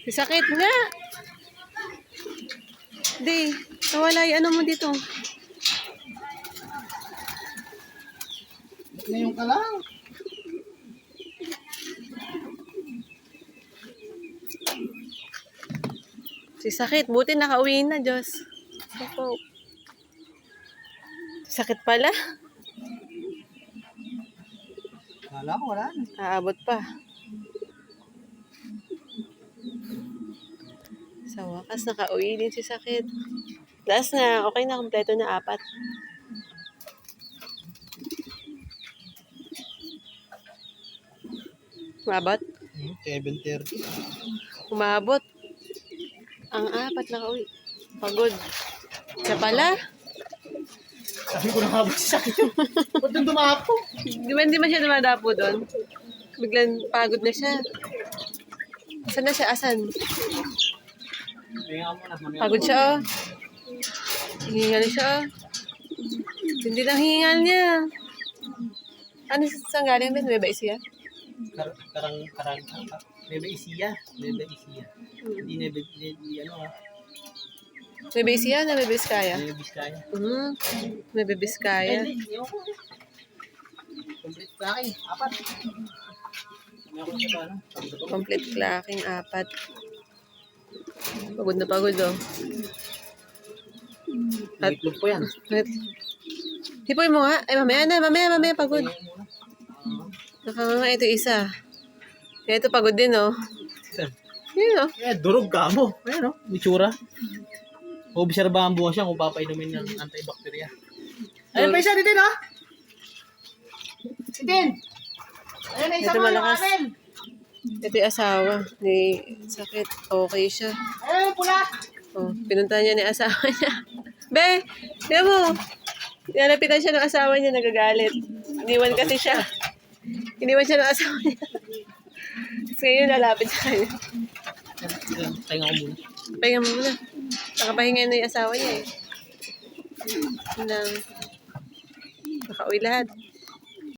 Sakit nga. Di, nawala yung ano mo dito. Ngayon ka lang. Si sakit, buti nakauwi na, Diyos. Opo. Sakit pala. Wala ko, wala na. Aabot pa. Sa wakas, nakauwi din si sakit. Last na, okay na, kompleto na 4. Umabot? 7:30. Umabot. Ang 4 nakauwi. Pagod. Siya pala. Sabi ko nakabot si sakit yun. Ba't nang dumapo? Di ba siya dumadapo doon? Biglang pagod na siya. Asan na siya? Asan? Kaya mo na. Pagod siya, oh. Hingal siya, oh. Hindi lang hingal niya. Ano saan galing ba? Nueva Ecija? Karang. Nueva Ecija. Hindi ano ha. Nueva Ecija na Nueva Vizcaya? Nueva Vizcaya. Nueva Vizcaya. Complete laki. 4. Ano ako sa paano? Complete clacking 4. Pagod na pagod, oh. At, Itlog po yan. hipoy mo nga. Ay, mamaya, pagod. Nakanganga ito isa. Kaya ito pagod din, oh. Yun, oh. Durog ka mo. Ayan o, mitsura. Obserbahan mo siya kung papainumin ng antibacteria. Ayun pa isa din ha? Sitin! Ayun na isa Ito mo yung malakas. amin! Ito yung asawa. Ni sakit. Okay siya. Ayun pula! Oh, pinunta niya ni asawa niya. Be, tiyan mo. Nalapitan siya ng asawa niya, nagagalit. Iniwan kasi siya. Iniwan siya ng asawa niya. Tapos ngayon, nalapit sa kanya. Tayo nga ko muna. Pahinga mo muna. Nakapahinga na yung asawa niya eh. Yun lang. Nakauwi lahat.